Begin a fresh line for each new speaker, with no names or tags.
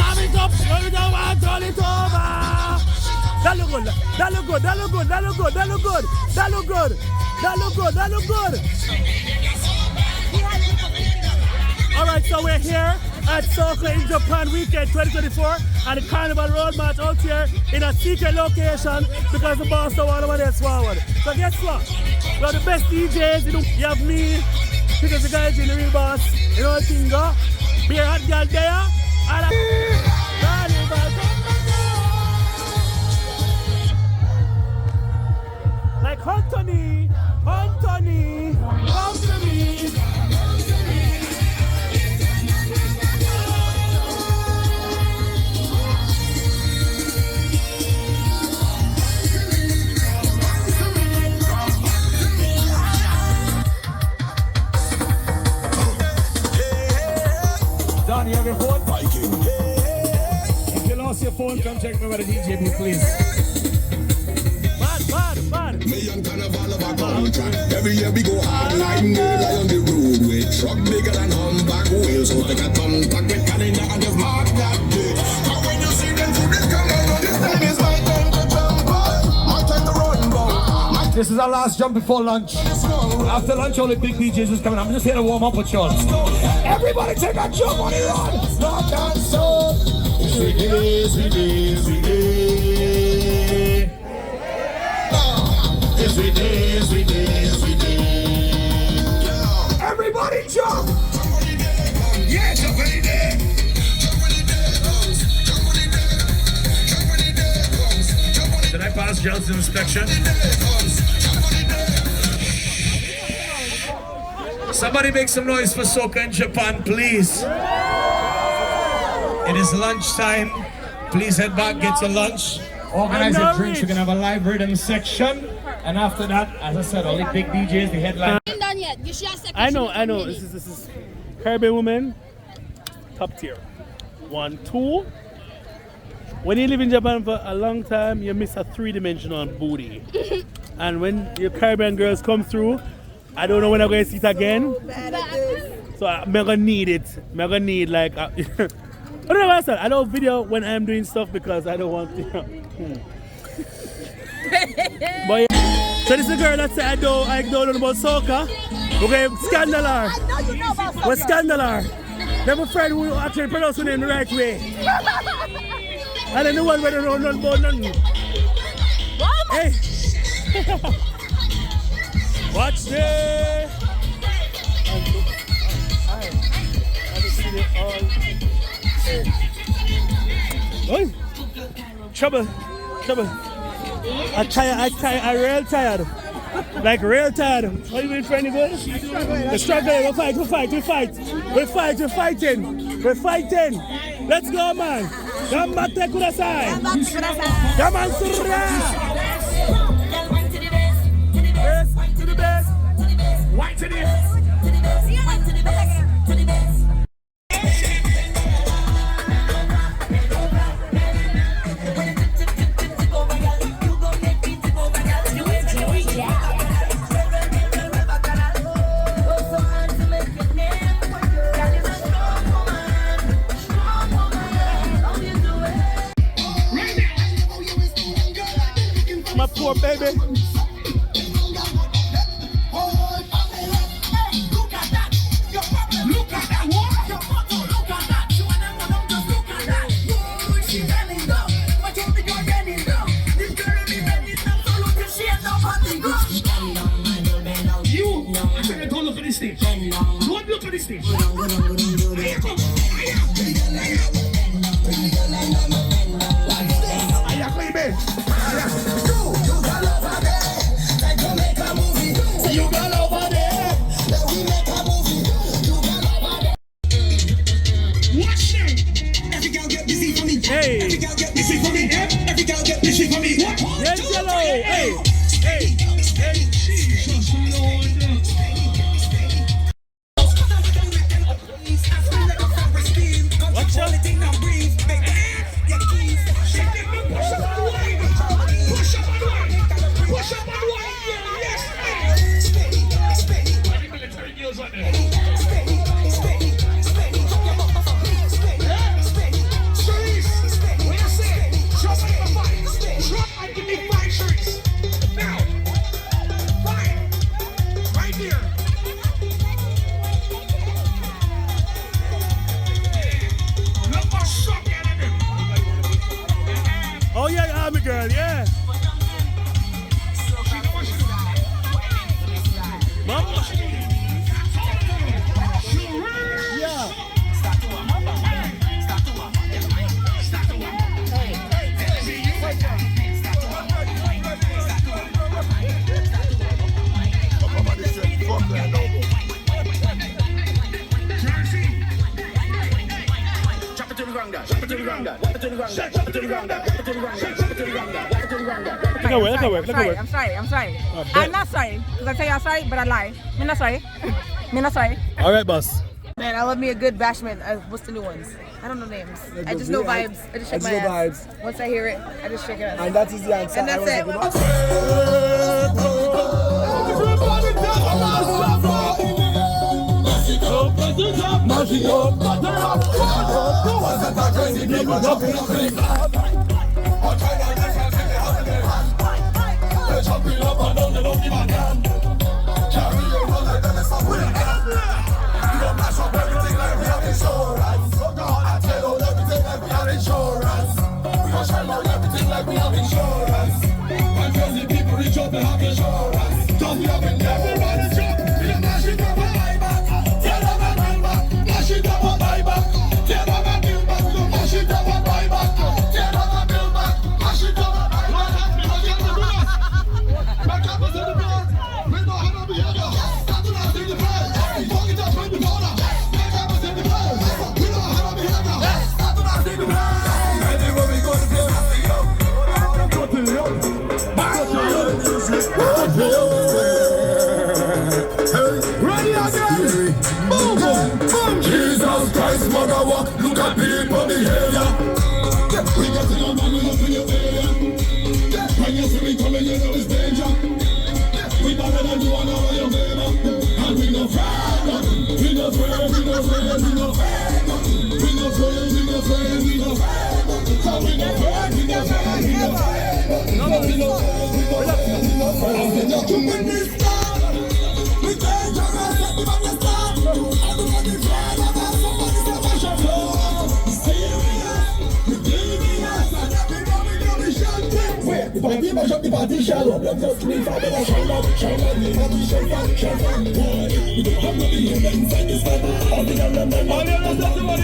Warm it up, slow it down and turn it over. That look good, that look good, that look good, that look good, that look good, that look good, that look good, that look good. Alright, so we're here at SOCA in Japan Weekend 2024 and the Carnival Road March out here in a secret location because the boss don't want to get forward. So guess what? We're the best DJs, you have me, because the guys in the real boss, you know what thing go? Beer hot girl there, and like Anthony, come to me.
Don, you have your phone? If you lost your phone, come check me with the DJ booth, please.
Bad.
Million Carnival of a contract. Every year we go hard like nail on the road with truck bigger than humpback wheels. So take a thumbtack with calendar and just mark that day. But when you see them through this camera, this time is my time to jump on. My time to run, boy.
This is our last jump before lunch. After lunch, all the big DJs is coming. I'm just here to warm up with y'all. Everybody take a jump on the run. Not that so. Sweet day. Sweet day. Everybody jump!
Yeah, jump when it there. Jump when it there comes. Jump when it there. Jump when it there comes. Jump when it
Did I pass John's inspection? Somebody make some noise for SOCA in Japan, please. It is lunchtime. Please head back, get your lunch. Organize your drinks. We're gonna have a live rhythm section. And after that, as I said, all the big DJs, the headline.
Done yet. You should have second.
I know. This is Caribbean woman, top tier. 1, 2. When you live in Japan for a long time, you miss a 3-dimensional booty. And when your Caribbean girls come through, I don't know when I'm going to see it again. So I'm gonna need it. I'm gonna need like. I don't video when I'm doing stuff because I don't want to. But yeah. So this is a girl that said I don't know about SOCA. We're going to scandal her.
I know you know about SOCA.
We're scandal her. Then my friend who actually pronounce her name the right way. And then the one where they don't know about nothing. Hey. Watch this. Oi. Trouble. I'm real tired. Like real tired. What you mean, friend? The struggle. We're fighting. Let's go, man. Gamate kudasai. Gaman surra. Best to the best. White to the best. My poor baby.
Stage. Don't look at the stage.
Hey. Yes, hello. Hey.
I'm sorry. I'm not sorry, because I tell you I'm sorry, but I lie. I'm not sorry. I'm not sorry.
All right, boss.
Man, I love me a good bashment. What's the new ones? I don't know names. I just know vibes. I just shake my ass. Once I hear it, I just shake it.
And that is the answer.
And that's it.
Look at people behavior. We get to know man, we up in your area. When you see me coming, you know it's danger. We better than you on all your favor. And we no afraid, we no afraid, we no afraid, we no afraid, we no afraid, we no afraid, we no afraid. So we no afraid, we no afraid, we no afraid. No, we no afraid, we no afraid. And just to win this star, we dangerous, everybody stop. Everybody afraid of us, somebody's a fashion floor. The party mash up, the party shallow. Let's just leave out the shine up, the party shake up. We don't have nothing here inside this bubble. All the young men, all the young men.